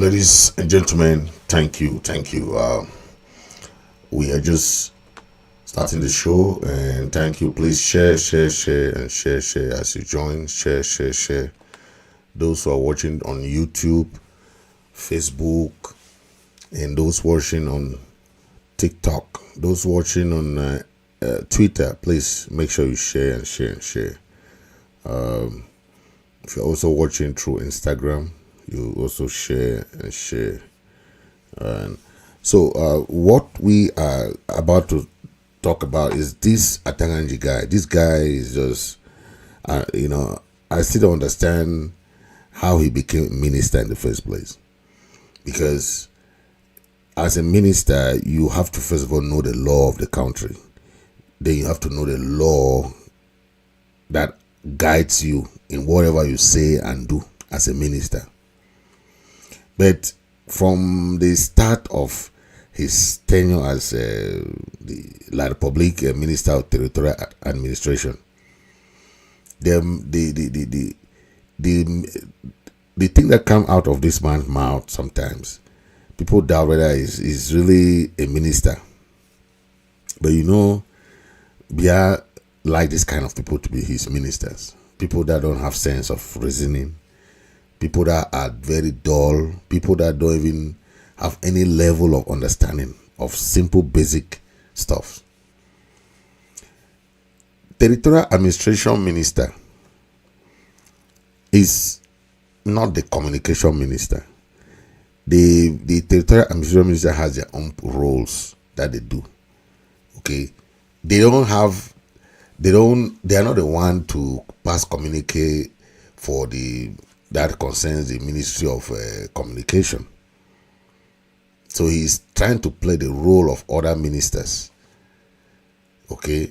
Ladies and gentlemen, thank you. We are just starting the show, and thank you. Please share, and share as you join. Share. Those who are watching on YouTube, Facebook, and those watching on TikTok, those watching on Twitter, please make sure you share. If you're also watching through Instagram, you also share. And so what we are about to talk about is this Atanga Nji guy. This guy is just, I still don't understand how he became minister in the first place. Because as a minister, you have to first of all know the law of the country. Then you have to know the law that guides you in whatever you say and do as a minister. But from the start of his tenure as the La Republique Minister of Territorial Administration, the thing that comes out of this man's mouth sometimes, people doubt whether he's really a minister. But Bia like this kind of people to be his ministers. People that don't have sense of reasoning. People that are very dull. People that don't even have any level of understanding of simple basic stuff. Territorial Administration Minister is not the communication minister. The Territorial Administration Minister has their own roles that they do. Okay. They are not the one to pass communique for that concerns the Ministry of Communication. So he's trying to play the role of other ministers. Okay,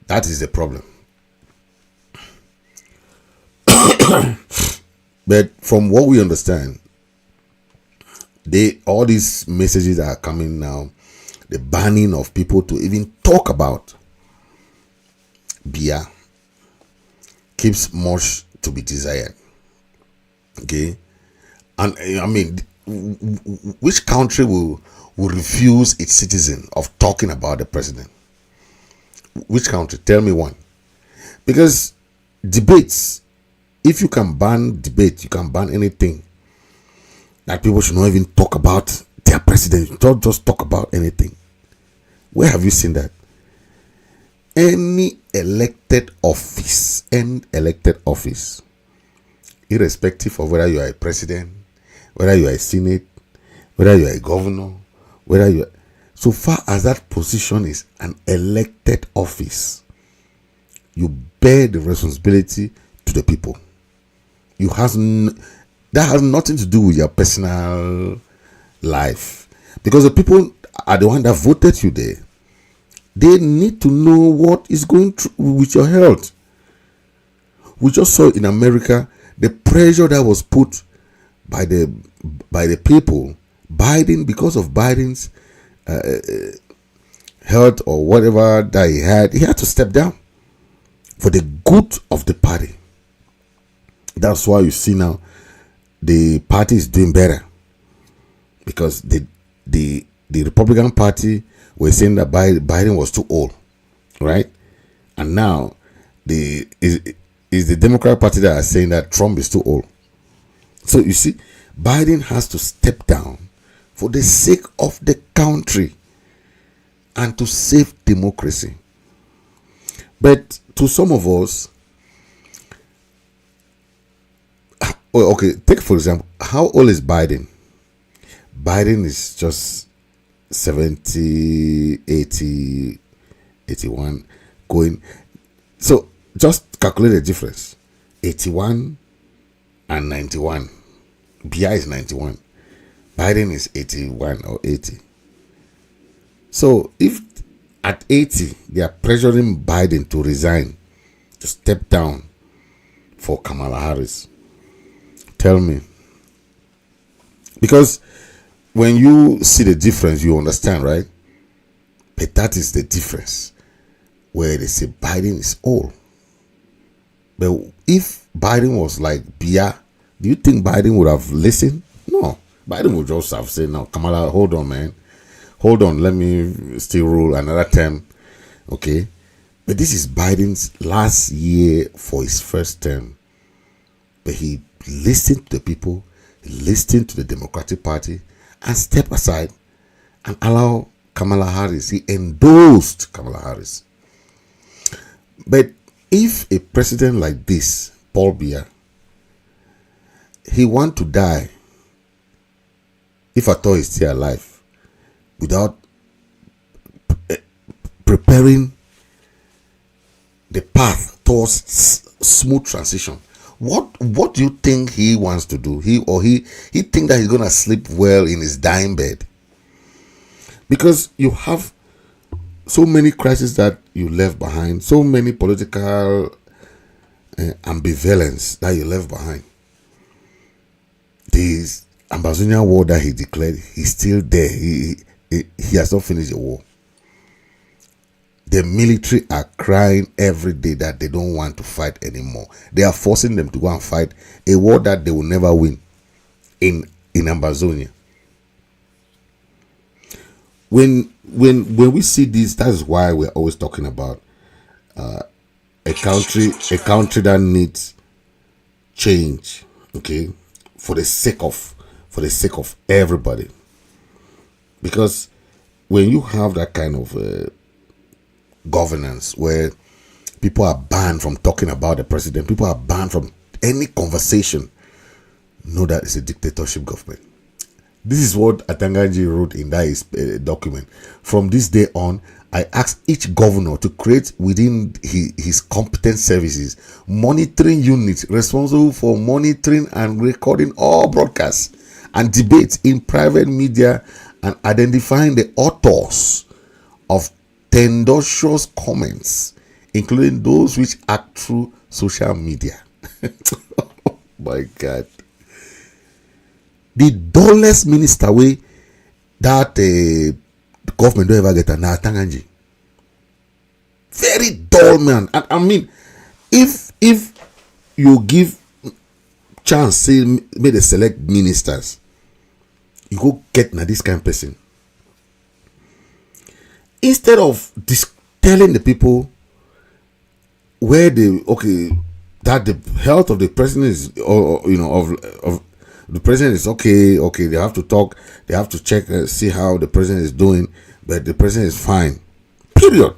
that is the problem. But from what we understand, all these messages that are coming now, the banning of people to even talk about beer keeps much to be desired. Okay, and I mean, which country will refuse its citizen of talking about the president? Which country? Tell me one. Because debates, if you can ban debate, you can ban anything. That people should not even talk about their president. Don't just talk about anything. Where have you seen that? Any elected office, irrespective of whether you are a president, whether you are a senate, whether you are a governor, so far as that position is an elected office, you bear the responsibility to the people. That has nothing to do with your personal life, because the people are the one that voted you there. They need to know what is going through with your health. We just saw in America the pressure that was put by the people. Biden, because of Biden's health or whatever that he had to step down for the good of the party. That's why you see now the party is doing better, because the Republican Party were saying that Biden was too old, right? And now is the Democrat Party that are saying that Trump is too old. So you see, Biden has to step down for the sake of the country and to save democracy. But to some of us, okay, take for example, how old is Biden? Biden is just 70, 80, 81 going. So just calculate the difference. 81 and 91. BI is 91. Biden is 81 or 80. So if at 80 they are pressuring Biden to resign, to step down for Kamala Harris, tell me. Because when you see the difference, you understand, right? But that is the difference, where they say Biden is old. But if Biden was like Bia, do you think Biden would have listened? No. Biden will just have said, now, Kamala, hold on, man. Hold on, let me still rule another term. Okay? But this is Biden's last year for his first term. But he listened to the people, he listened to the Democratic Party, and stepped aside and allowed Kamala Harris. He endorsed Kamala Harris. But if a president like this, Paul Biya, he want to die, if at all he's still alive, without preparing the path towards smooth transition, what do you think he wants to do? He think that he's gonna sleep well in his dying bed? Because you have so many crises that you left behind, so many political ambivalence that you left behind. This Amazonian war that he declared, he's still there. He has not finished the war. The military are crying every day that they don't want to fight anymore. They are forcing them to go and fight a war that they will never win in Amazonia. When we see this, that's why we're always talking about a country that needs change, okay, for the sake of everybody. Because when you have that kind of governance where people are banned from talking about the president, people are banned from any conversation, know that it's a dictatorship government. This is what Atanga Nji wrote in that document. From this day on, I ask each governor to create within his competent services monitoring units responsible for monitoring and recording all broadcasts and debates in private media and identifying the authors of tendentious comments, including those which act through social media. Oh my God. The dullest minister way that the government don't ever get an Atanga Nji. Very dull man. I mean, if you give chance, say, may they select ministers, you go get na this kind of person. Instead of telling the people where that the health of the president is, of the president is okay, they have to talk, they have to check, see how the president is doing, but the president is fine. Period.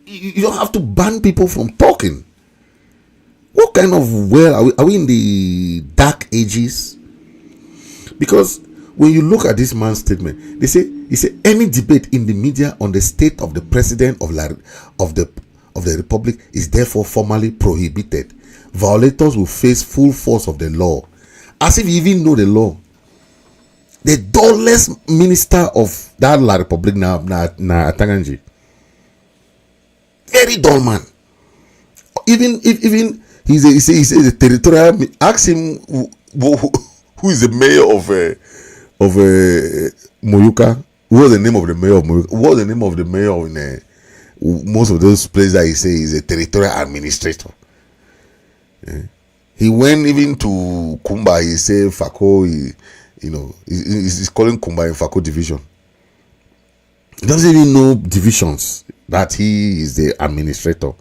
You don't have to ban people from talking. What kind of world are we in the dark ages? Because when you look at this man's statement, he say any debate in the media on the state of the president of the republic is therefore formally prohibited. Violators will face full force of the law. As if you even know the law. The dullest minister of that La Republic na Atanga Nji. Very dull man. Even he's a territorial. Ask him who is the mayor of Moyuka. What was the name of the mayor of Moyuka? What was the name of the mayor in most of those places that he say is a territorial administrator? Yeah. He went even to Kumba. He said Fako. He's calling Kumba in Fako division. He doesn't even know divisions, that he is the administrator.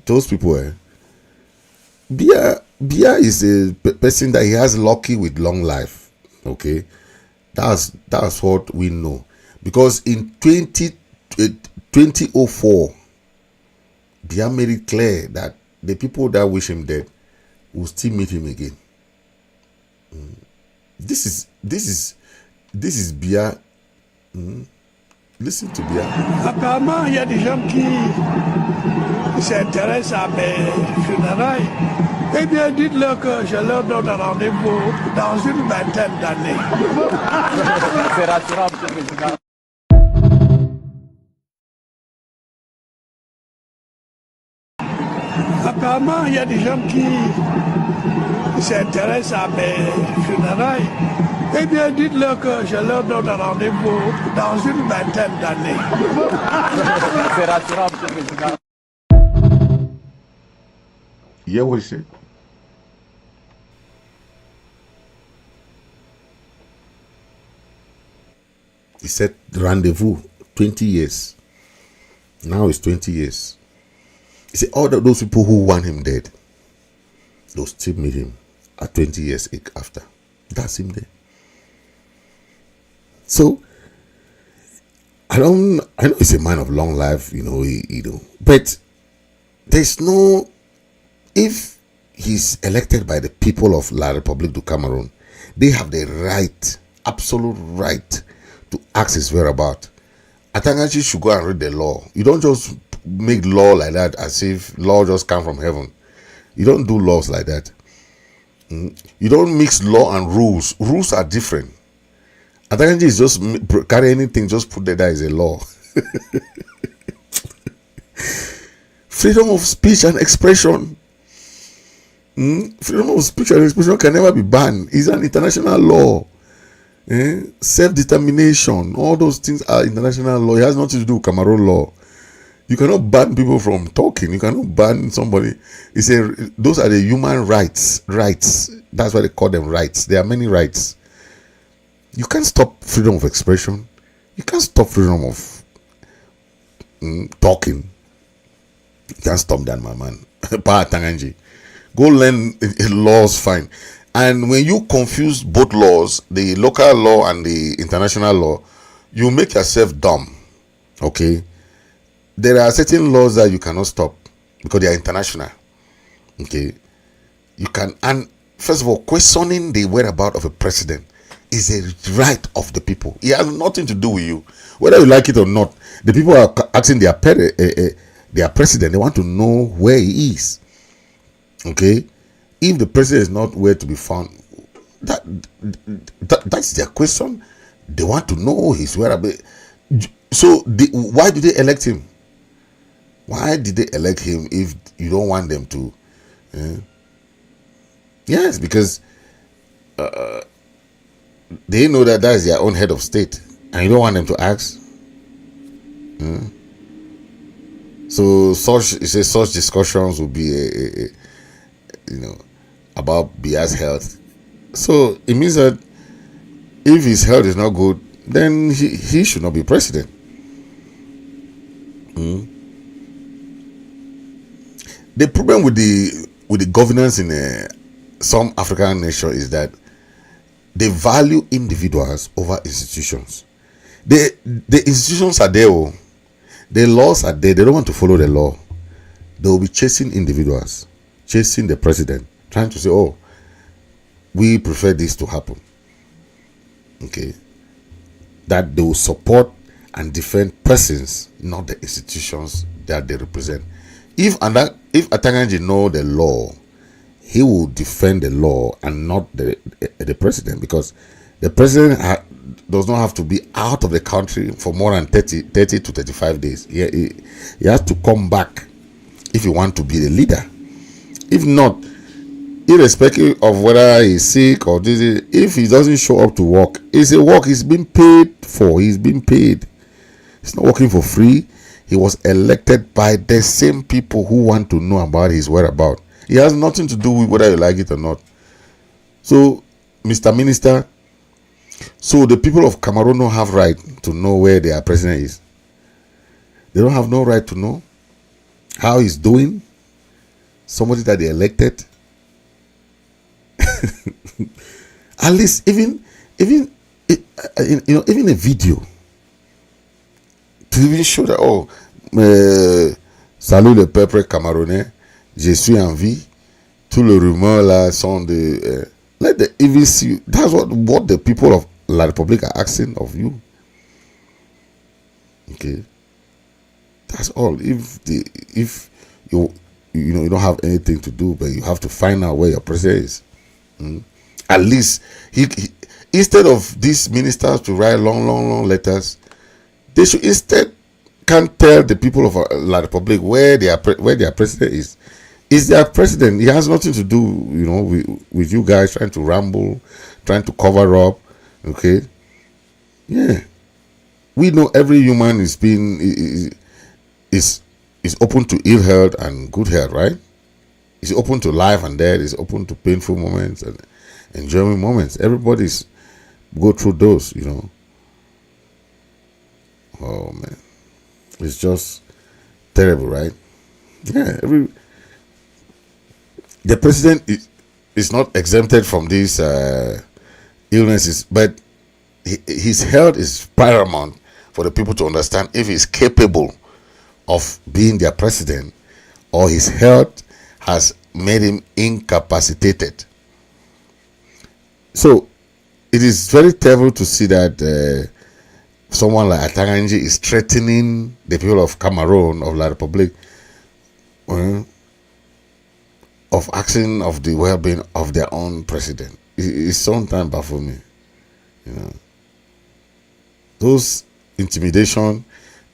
Those people, Biya is a person that he has lucky with long life. Okay, that's what we know. Because in 2004, Biya made it clear that the people that wish him dead will still meet him again. This is Biya. Listen to Biya. Apparemment, il y a des gens qui s'intéressent à mes funérailles. Eh bien, dites-leur que je leur donne un rendez-vous dans une vingtaine d'années. C'est rassurant, M. le Président. Apparemment, il y a des gens qui s'intéressent à mes funérailles. Eh bien, dites-leur que je leur donne un rendez-vous dans une vingtaine d'années. C'est rassurant, M. le Président. Yeah, what he said? He said rendezvous 20 years. Now it's 20 years. He said all those people who want him dead, they'll still meet him at 20 years after. That's him there. So I know he's a man of long life, but there's no, if he's elected by the people of La République du Cameroon, they have the right, absolute right, to ask his whereabouts. Atanga Nji should go and read the law. You don't just make law like that as if law just come from heaven. You don't do laws like that. You don't mix law and rules. Rules are different. Atanga Nji is just carry anything, just put that as a law. Freedom of speech and expression. Freedom of speech and expression can never be banned. It's an international law. Self-determination, all those things are international law. It has nothing to do with Cameroon law. You cannot ban people from talking. You cannot ban somebody. Those are the human rights. Rights. That's why they call them rights. There are many rights. You can't stop freedom of expression. You can't stop freedom of talking. You can't stop that, my man. Atanga Nji. Go learn laws, fine. And when you confuse both laws, the local law and the international law, you make yourself dumb. Okay? There are certain laws that you cannot stop because they are international. Okay? You can, and first of all, questioning the whereabouts of a president is a right of the people. It has nothing to do with you. Whether you like it or not, the people are asking their president, they want to know where he is. Okay? If the president is not where to be found, that's their question. They want to know his whereabouts. So why did they elect him? Why did they elect him if you don't want them to? Yes, because they know that is their own head of state, and you don't want them to ask. So such discussions will be about Bia's health. So it means that if his health is not good, then he should not be president. The problem with the governance in some African nations is that they value individuals over institutions. The institutions are there, the laws are there. They don't want to follow the law. They will be chasing individuals, chasing the president, trying to say, oh, we prefer this to happen. Okay. That they will support and defend persons, not the institutions that they represent. If Atanga Nji know the law, he will defend the law and not the president, because the president does not have to be out of the country for more than 30 to 35 days. He has to come back if he wants to be the leader. If not, irrespective of whether he's sick or this, if he doesn't show up to work, it's a work he's been paid for. He's been paid. He's not working for free. He was elected by the same people who want to know about his whereabouts. It has nothing to do with whether you like it or not. So, Mr. Minister, so the people of Cameroon don't have right to know where their president is. They don't have no right to know how he's doing. Somebody that they elected. At least even a video to even show that salut le peuple camerounais, je suis en vie. Tout le rumeur là sont de let the even see. That's what the people of La République are asking of you. Okay, that's all. If you don't have anything to do, but you have to find out where your president is. At least he instead of these ministers to write long letters, they should instead can tell the people of La République where their president is. Is their president? He has nothing to do, with you guys trying to ramble, trying to cover up. Okay, yeah, we know every human is open to ill health and good health, right? It's open to life and death. It's open to painful moments and enjoying moments. Everybody's go through those, Oh man, it's just terrible, right? Yeah, the president is not exempted from these illnesses, but his health is paramount for the people to understand if he's capable of being their president or his health has made him incapacitated. So it is very terrible to see that someone like Atanga Nji is threatening the people of Cameroon, of La Republic, of asking of the well-being of their own president. It's sometimes baffles me. You know, those intimidation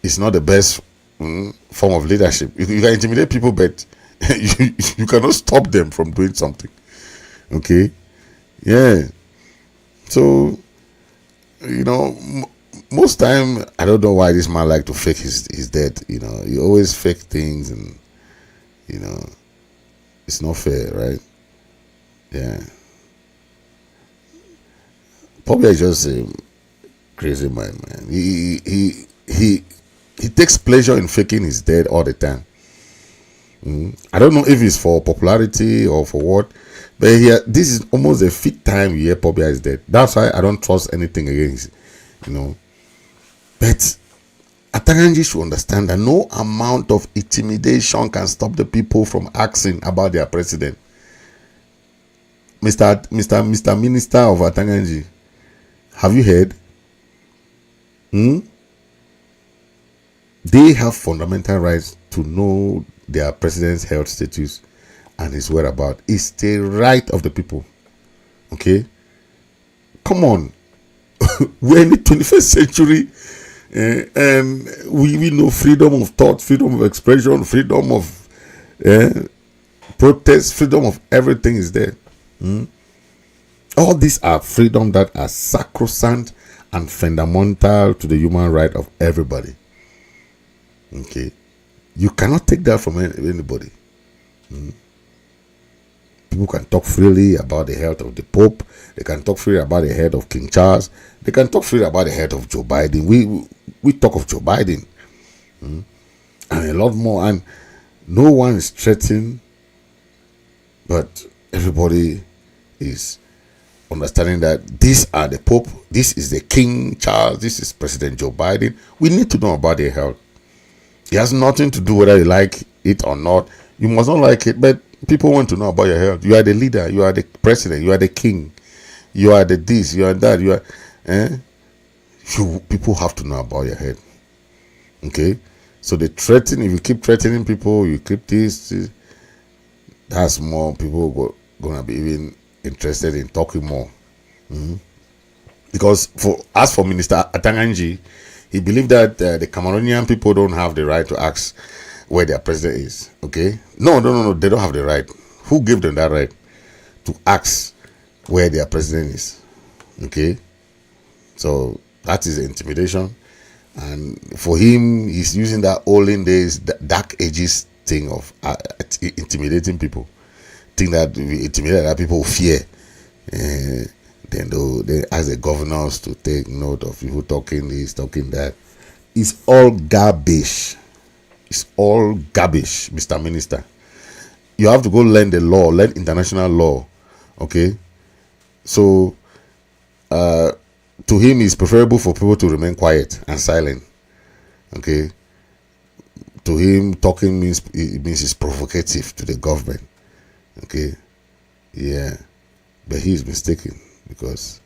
is not the best form of leadership. You can intimidate people, but you cannot stop them from doing something. Okay, yeah. So most time I don't know why this man like to fake his death. He always fake things, and it's not fair, right? Yeah. Probably just a crazy man. He takes pleasure in faking his death all the time. I don't know if it's for popularity or for what, but this is almost the fifth time you hear Pobia is dead. That's why I don't trust anything against, But Atanga Nji should understand that no amount of intimidation can stop the people from asking about their president. Mr. Minister of Atanga Nji, have you heard? They have fundamental rights to know their president's health status and his whereabouts. It's the right of the people. Okay? Come on. We're in the 21st century, and we know freedom of thought, freedom of expression, freedom of protest, freedom of everything is there. All these are freedom that are sacrosanct and fundamental to the human right of everybody. Okay, you cannot take that from anybody. People can talk freely about the health of the Pope. They can talk freely about the health of King Charles. They can talk freely about the health of Joe Biden. We talk of Joe Biden and a lot more, and no one is threatened, but everybody is understanding that these are the Pope, this is the King Charles, this is President Joe Biden. We need to know about their health. It has nothing to do whether you like it or not. You must not like it, but people want to know about your health. You are the leader, you are the president, you are the king, you are the this, you are that, you are people have to know about your health. Okay? So they threaten, if you keep threatening people, you keep this, that's more people gonna be even interested in talking more. Because as for Minister Atanga Nji, he believed that the Cameroonian people don't have the right to ask where their president is. Okay? No, they don't have the right. Who gave them that right to ask where their president is? Okay? So that is intimidation, and for him, he's using that olden days, dark ages thing of intimidating people. Think that we intimidate that people fear, then they ask the governors to take note of people talking this, talking that. It's all garbage. It's all garbage, Mr. Minister. You have to go learn the law, learn international law. Okay? So to him, it's preferable for people to remain quiet and silent. Okay? To him, talking means it's provocative to the government. Okay? Yeah. But he's mistaken, because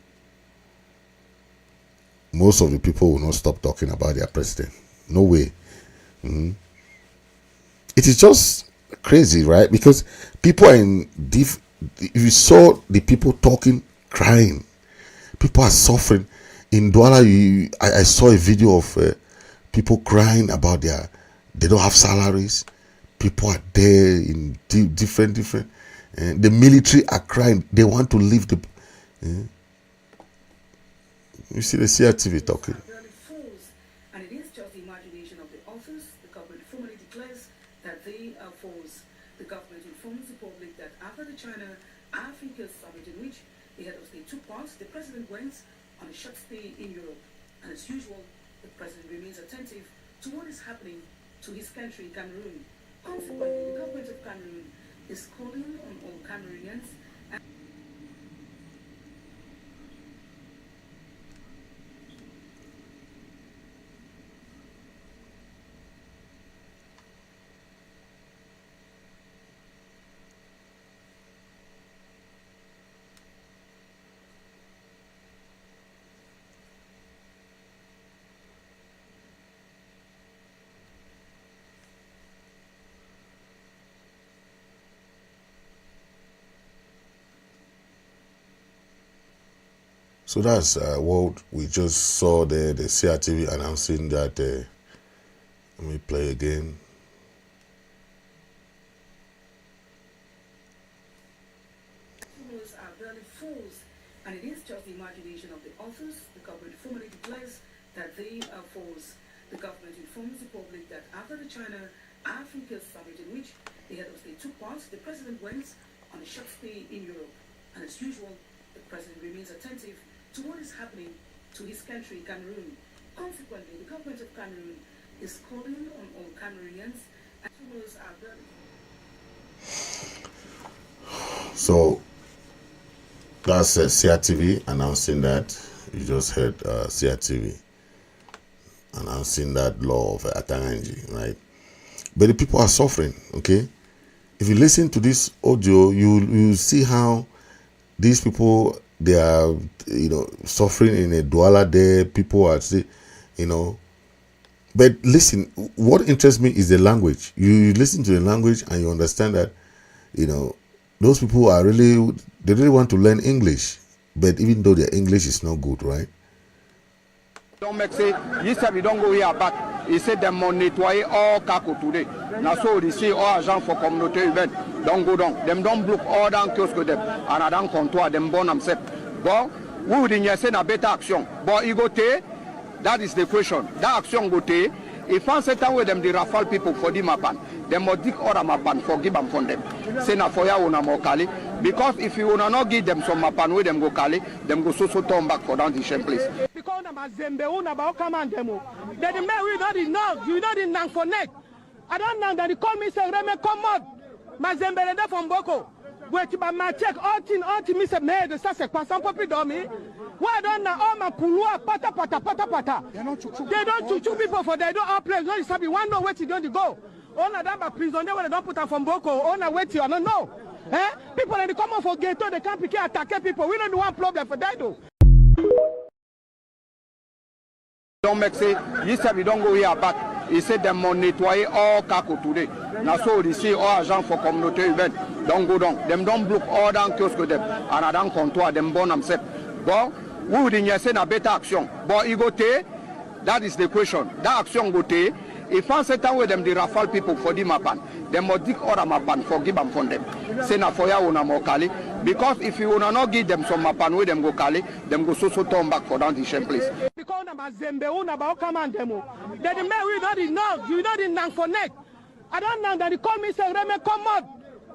most of the people will not stop talking about their president. No way. It is just crazy, right? Because people are if you saw the people talking, crying, people are suffering. In Douala, I saw a video of people crying about they don't have salaries. People are there in different. The military are crying. They want to leave the. You see the CRTV talking. And it is just the imagination of the authors. The government formally declares that they are false. The government informs the public that after the China-Africa summit, in which the head of state took part, the president went on a short stay in Europe. And as usual, the president remains attentive to what is happening to his country, Cameroon. Consequently, the government of Cameroon is calling on all Cameroonians and So that's what we just saw there, the CRTV announcing that, let me play again. fools are barely fools, and it is just the imagination of the authors. The government formally declares that they are fools. The government informs the public that after the China-Africa summit in which the head of state took part, the president went on a short stay in Europe. And as usual, the president remains attentive to what is happening to his country, Cameroon. Consequently, the government of Cameroon is calling on all Cameroonians and fools are barely. So that's CRTV announcing that. You just heard CRTV announcing that law of Atanga Nji, right? But the people are suffering, okay? If you listen to this audio, you see how these people, they are, suffering in a Douala there. People are, but listen, what interests me is the language. You listen to the language and you understand that, those people are they really want to learn English, but even though their English is not good, right? Don't make say, yes, we don't go here back. He said them on nettoyer all Kako today. Now so they say all agents for community event don't go down. Them don't block all down kiosk with them. And I don't control them born themselves. But we would in say a better action. But you go take, that is the question. That action go take. If one certain way them the Rafale people for the mapan, them must dig all the mapan forgive them from them. Say na for ya una more kali. Because if you wanna not give them some mapan where them go kali, them go so turn back for down the same place. Because na mazembe una ba command them. Then the man we not enough, you not enough for neck. I don't know that he call me say Reme come out. Mazembe there from Boko. Wait by my check all thing me say me de ça c'est quoi sans popi dormi. Why don't na all my kulua pata. They don't choose people for they don't place. No, you sabi one know where to don't go. All of them are prisoners when they don't put them from Boko. All na wait you I don't know. People in the common for ghetto they can't pick attack people. We don't want problem for that though. Don't make say, yes, we don't go here back. He said them on nettoyer all Kako today. Now so they say all agents for community event don't go down. Them don't block all down kiosk with them. And I don't control them born themselves. But we would in say a better action. But you go take, that is the question. That action go take. If one certain way them the Rafale people for the mapan, them must dig all the mapan forgive them from them. Say na for ya una more kali. Because if you wanna not give them some mapan where them go kali, them go so turn back for down the same place. Because na mazembe una ba command them. Then the man we not enough, you not enough for neck. I don't know that he call me say Reme come out.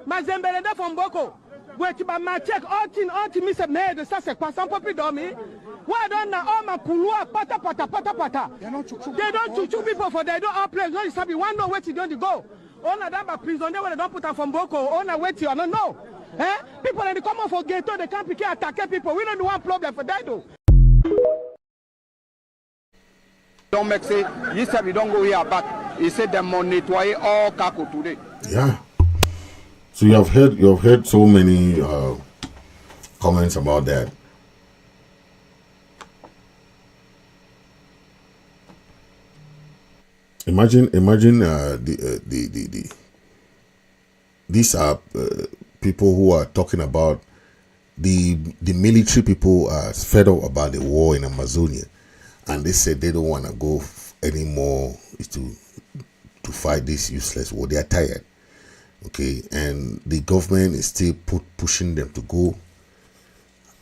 Mazembe there from Boko. Wait by my check all thing me say me de ça c'est quoi sans popi dormi. Why don't na all my kulua pata. They don't choose people for they don't all place. No, you sabi one know where to don't go. All of them are prisoners when they don't put them from Boko. All na wait you I don't know. People in the common for ghetto they can't pick attack people. We don't want problem for that though. Don't make say, yes, we don't go here back. He said them on nettoyer all Kako today. Yeah. So you have heard so many comments about that. Imagine these are people who are talking about the military people are fed up about the war in Amazonia, and they said they don't want to go anymore to fight this useless war. They are tired. Okay, and the government is still pushing them to go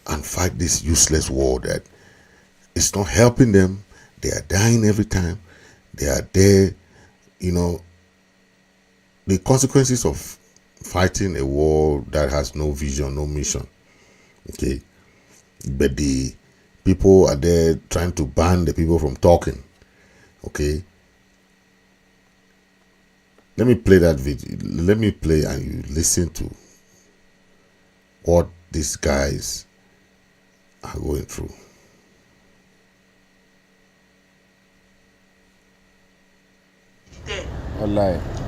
and fight this useless war that it's not helping them. They are dying every time. They are there, the consequences of fighting a war that has no vision, no mission. Okay, but the people are there trying to ban the people from talking. Okay. Let me play that video. Let me play and you listen to what these guys are going through.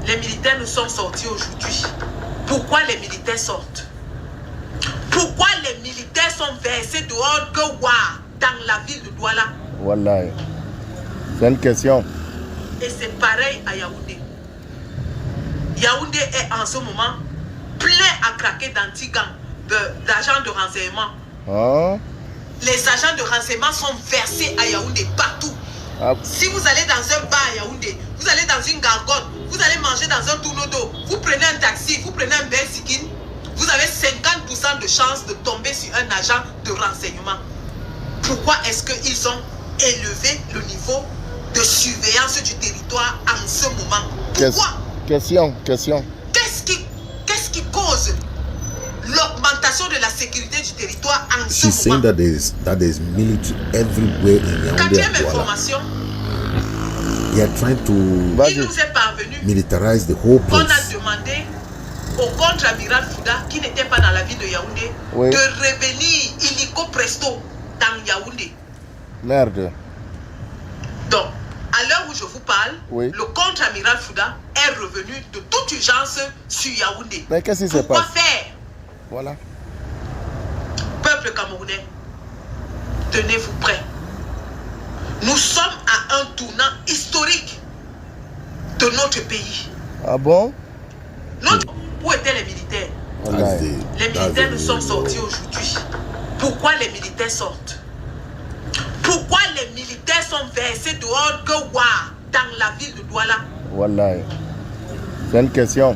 Les militaires nous sont sortis aujourd'hui. Pourquoi les militaires sortent? Pourquoi les militaires sont versés dehors dans la ville de Douala? Wallahi. C'est une question. Et c'est pareil à Yaoundé. Yaoundé est en ce moment plein à craquer d'anti-gangs, d'agents de renseignement. Hein? Les agents de renseignement sont versés à Yaoundé partout. Ah. Si vous allez dans un bar à Yaoundé, vous allez dans une gargote, vous allez manger dans un tourneau d'eau, vous prenez un taxi, vous prenez un bersikin, vous avez 50% de chance de tomber sur un agent de renseignement. Pourquoi est-ce qu'ils ont élevé le niveau de surveillance du territoire en ce moment? Pourquoi? Question. Qu'est-ce qui cause l'augmentation de la sécurité du territoire en ce She's saying moment? that there's military everywhere in Yaoundé. Quatrième information, They are trying to il nous est parvenu militarize the whole qu'on a place. demandé au contre-amiral Fouda, qui n'était pas dans la ville de Yaoundé, Oui. de revenir illico presto dans Yaoundé. Merde. Donc, à l'heure où je vous parle, Oui. le contre-amiral Fouda est revenu de toute urgence sur Yaoundé. Mais qu'est-ce qui se Pourquoi passe? faire? Voilà. Peuple camerounais, tenez-vous prêts. Nous sommes à un tournant historique de notre pays. Ah bon? Où étaient les militaires? Wallahi. Les militaires nous sont sortis aujourd'hui. Pourquoi les militaires sortent? Pourquoi les militaires sont versés dehors dans la ville de Douala? Wallahi. C'est une question.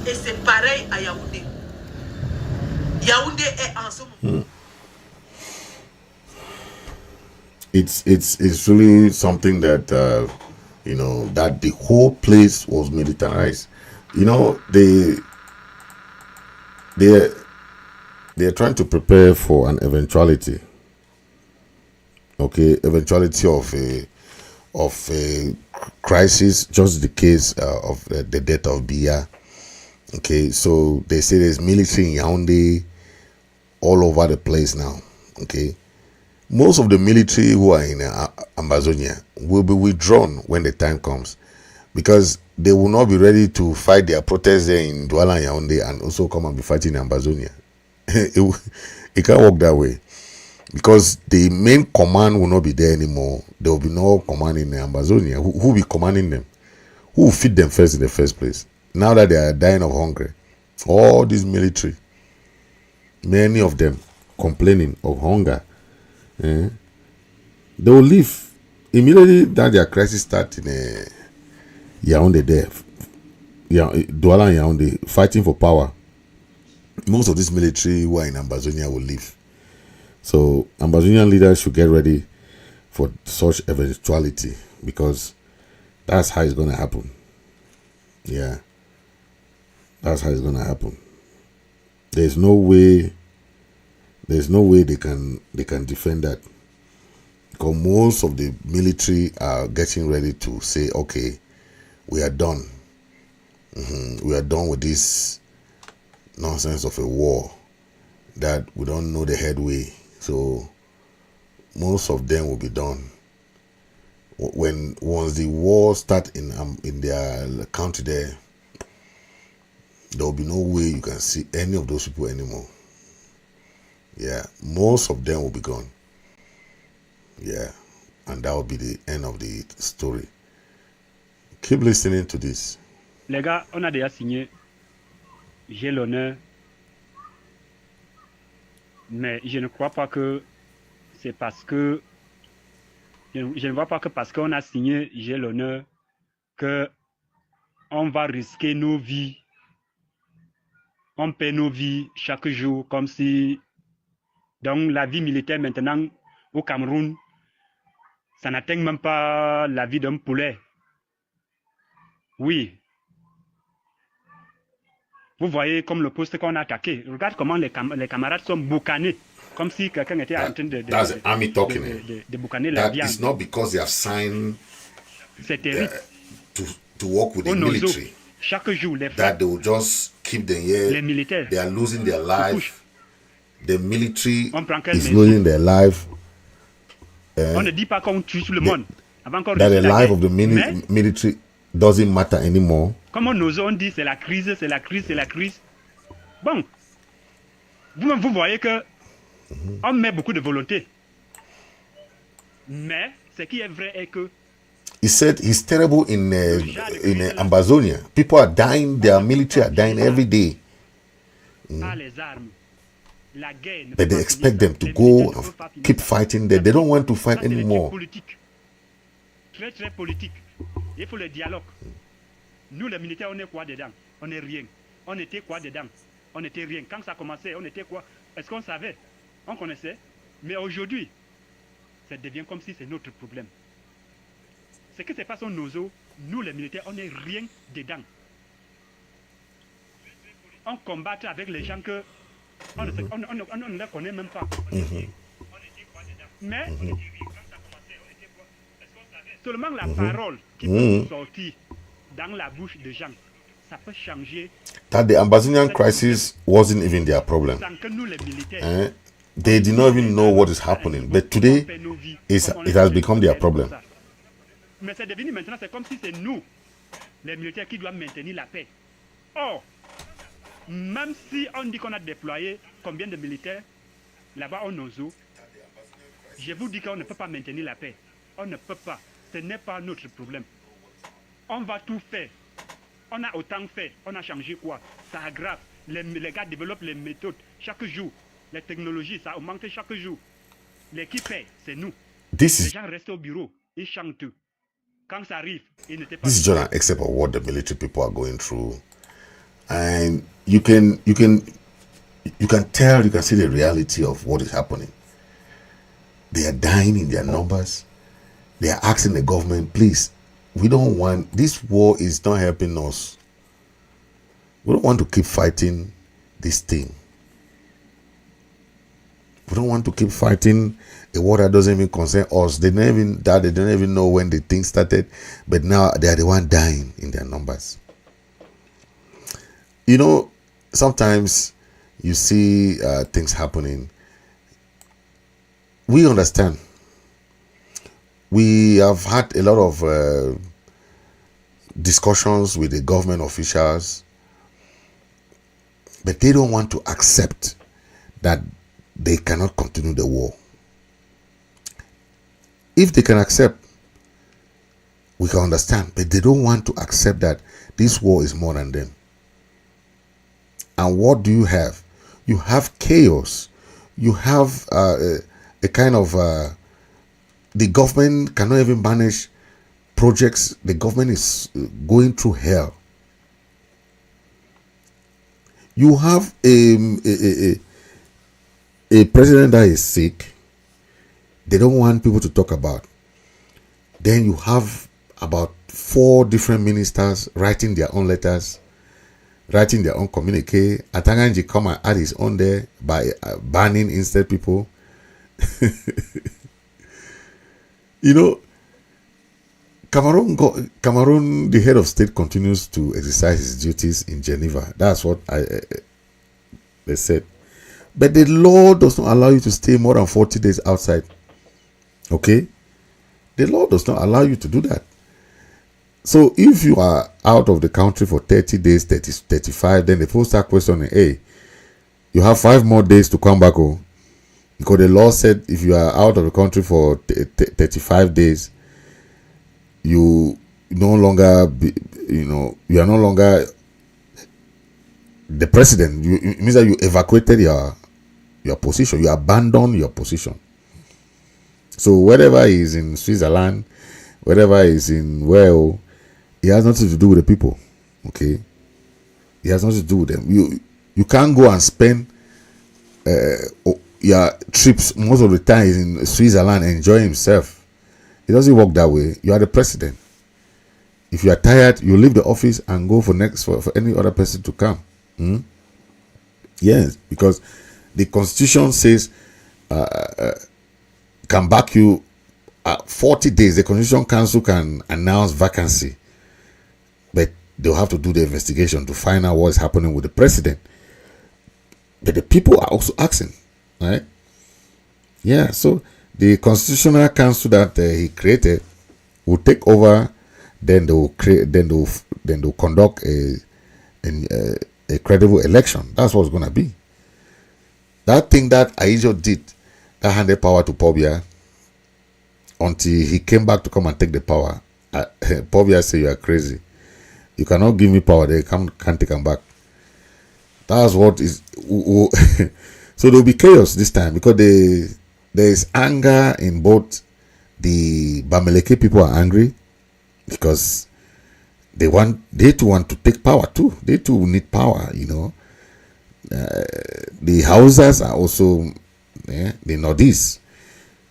Et c'est pareil à Yaoundé. Yaoundé est en ce moment. It's really something that you know, that the whole place was militarized. You know, they're trying to prepare for an eventuality. Okay, eventuality of a crisis, just the case of the death of Biya. Okay, so they say there's military in Yaoundé all over the place now. Okay, most of the military who are in Ambazonia will be withdrawn when the time comes, because they will not be ready to fight their protests there in Douala and Yaoundé and also come and be fighting in Ambazonia. It can't work that way, because the main command will not be there anymore. There will be no command in Ambazonia. Who will be commanding them? Who will feed them first in the first place? Now that they are dying of hunger, all these military, many of them complaining of hunger, they will leave immediately that their crisis starts in Yaoundé there, Douala and Yaoundé, fighting for power. Most of this military who are in Ambazonia will leave. So Ambazonian leaders should get ready for such eventuality, because that's how it's going to happen. Yeah, that's how it's going to happen. There's no way they can defend that, because most of the military are getting ready to say, okay, we are done. We are done with this nonsense of a war that we don't know the headway. So most of them will be done. Once the war starts in their country there will be no way you can see any of those people anymore. Yeah, most of them will be gone. Yeah, and that will be the end of the story. Keep listening to this. Les gars, on a déjà signé. J'ai l'honneur. Mais je ne crois pas que c'est parce que... Je ne vois pas que parce qu'on a signé j'ai l'honneur que on va risquer nos vies. On paie nos vies chaque jour comme si... Donc la vie militaire maintenant au Cameroun, ça n'atteint même pas la vie d'un poulet. Oui. Vous voyez comme le poste qu'on a attaqué. Regarde comment les camarades sont boucanés. Comme si quelqu'un était en train de boucaner la viande. It's not because they have signed C'est terrible. to work with the Au Nozo, military. chaque jour, les That femmes, they will just keep them les here. militaires, They are losing their couchent. life. The military On prend quelle is maison? losing their life. On ne dit pas qu'on tue tout le monde. Avant qu'on That the réussisse la life guerre. of the Mais, military doesn't matter anymore. comme on ose, on dit c'est la crise, c'est la crise, c'est la crise. Bon, vous-même, vous voyez que on met beaucoup de volonté. Mais ce qui est vrai est que He said he's terrible in Amazonia. People are dying. Their military are dying every day. par les armes, la guerre ne peut But they pas expect finir them ça. to Les go militaires ne and peuvent pas finir keep ça. fighting there. They don't want to fight Ça, c'est les trucs anymore. politiques. Très, très politique. Il faut le dialogue. Nous, les militaires, on est quoi dedans? On est rien. On était quoi dedans? On était rien. Quand ça commençait, on était quoi? Est-ce qu'on savait? On connaissait. Mais aujourd'hui, ça devient comme si c'est notre problème. Ce qui se passe au Nozo, nous, les militaires, on n'est rien dedans. On combat avec les gens que on ne les connaît même pas. Mais seulement la parole qui peut sortir dans la bouche des gens, ça peut changer. That the Ambazonian crisis wasn't even their problem. Sans que nous, les militaires, They did not even know what is happening. But today, it has become their problem. mais c'est devenu maintenant, c'est comme si c'est nous, les militaires, qui doivent maintenir la paix. Or, même si on dit qu'on a déployé combien de militaires là-bas au Nozo, je vous dis qu'on ne peut pas maintenir la paix. On ne peut pas. Ce n'est pas notre problème. On va tout faire. On a autant fait. On a changé quoi? Ça aggrave. Les gars développent les méthodes chaque jour. Les technologies, ça augmente chaque jour. L'équipe paie, c'est nous. Les gens restent au bureau. Ils chantent. Quand ça arrive, ils n'étaient pas... This is just an example of what the military people are going through. And you can tell, you can see the reality of what is happening. They are dying in their numbers. They are asking the government, please, we don't want, this war is not helping us. We don't want to keep fighting this thing. We don't want to keep fighting a war that doesn't even concern us. They don't even know when the thing started, but now they are the one dying in their numbers. You know, sometimes you see things happening. We understand. We have had a lot of discussions with the government officials, but they don't want to accept that they cannot continue the war. If they can accept, we can understand, but they don't want to accept that this war is more than them. And what do you have? You have chaos. You have a kind of the government cannot even manage projects. The government is going through hell. You have a president that is sick. They don't want people to talk about. Then you have about 4 different ministers writing their own letters, writing their own communique. Atanga Nji come and add his own there by banning instead people. You know, Cameroon, the head of state continues to exercise his duties in Geneva. That's what they said. But the law does not allow you to stay more than 40 days outside. Okay? The law does not allow you to do that. So if you are out of the country for 30 days, 30, 35, then the people start questioning, hey, you have 5 more days to come back home. Because the law said if you are out of the country for 35 days, you no longer, you are no longer the president. It means that you evacuated your position. You abandon your position. So whatever is in Switzerland, whatever is in Wales, it has nothing to do with the people. Okay? It has nothing to do with them. You can't go and spend your trips most of the time in Switzerland enjoying himself. It doesn't work that way. You are the president. If you are tired, you leave the office and go for any other person to come. Yes, because the constitution says can back you 40 days, the Constitution Council can announce vacancy, but they'll have to do the investigation to find out what's happening with the president. But the people are also asking, right? Yeah, so the Constitutional Council that he created will take over. Then they will create. Then they'll conduct a credible election. That's what's gonna be. That thing that Aijo did, that handed power to Pobia, until he came back to come and take the power. Pobia said, "You are crazy. You cannot give me power. They can't take him back." That's what is. So there will be chaos this time because there is anger in both. The Bamileke people are angry because they too want to take power too. They too need power, you know. The Hausas are also the Northeast.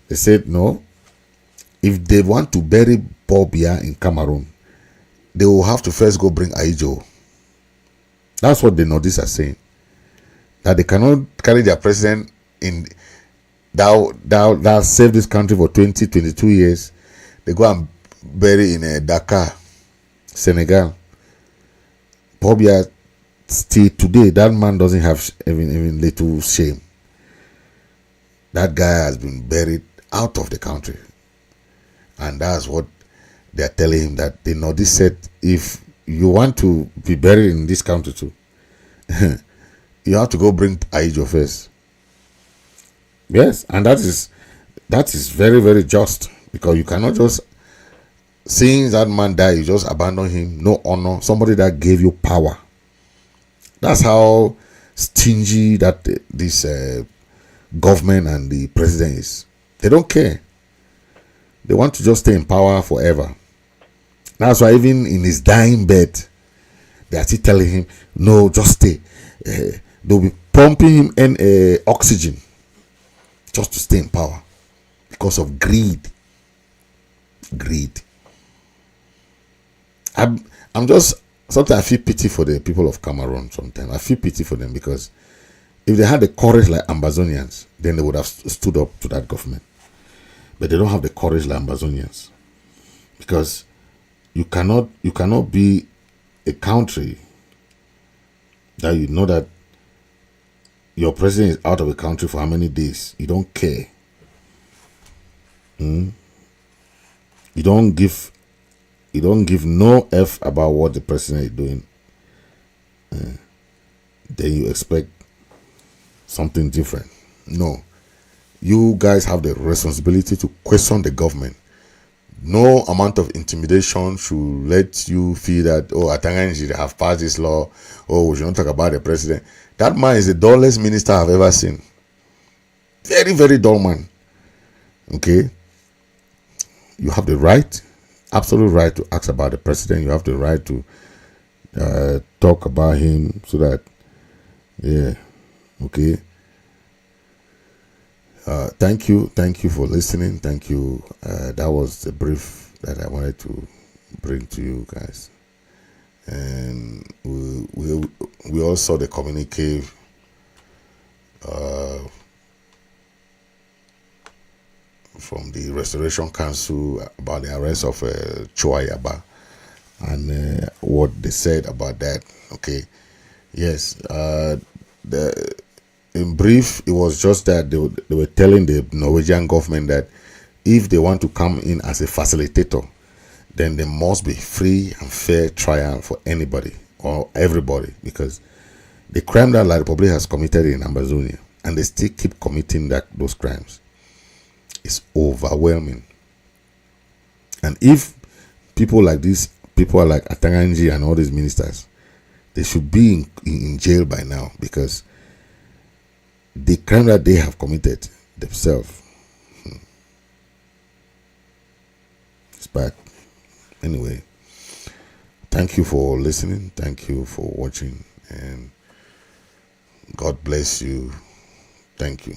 They said no. If they want to bury Pobia in Cameroon, they will have to first go bring Aijo. That's what the Northeast are saying. That they cannot carry their president in that saved this country for 22 years. They go and bury in Dakar, Senegal. Pobia, still today, that man doesn't have even little shame. That guy has been buried out of the country. And that's what they're telling him, that the Northeast said, if you want to be buried in this country too, you have to go bring Aijo first. Yes, and that is very, very just, because you cannot just, seeing that man die, you just abandon him. No honor. Somebody that gave you power. That's how stingy that this government and the president is. They don't care. They want to just stay in power forever. That's why even in his dying bed, they are still telling him, no, just stay. They'll be pumping him in oxygen just to stay in power because of greed. Greed. I'm just, sometimes I feel pity for the people of Cameroon sometimes. I feel pity for them, because if they had the courage like Ambazonians, then they would have stood up to that government. But they don't have the courage like Ambazonians, because you cannot be a country that you know that your president is out of the country for how many days. You don't care. You don't give no F about what the president is doing. Then you expect something different. No. You guys have the responsibility to question the government. No amount of intimidation should let you feel that, oh, Atanga Nji, they have passed this law. Oh, we should not talk about the president. That man is the dullest minister I've ever seen. Very, very dull man. Okay? You have the right, absolute right, to ask about the president. You have the right to talk about him, so that, yeah, okay. Thank you for listening. Thank you. That was the brief that I wanted to bring to you guys, and we all saw the communique from the Restoration Council about the arrest of Chua Yaba, and what they said about that. Okay, yes. In brief, it was just that they were telling the Norwegian government that if they want to come in as a facilitator, then there must be free and fair trial for anybody or everybody, because the crime that La Republic has committed in Amazonia, and they still keep committing those crimes, is overwhelming. And if people like this, people like Atanga Nji and all these ministers, they should be in jail by now, because the crime that they have committed themselves, it's bad. Anyway, thank you for listening. Thank you for watching, and God bless you. Thank you.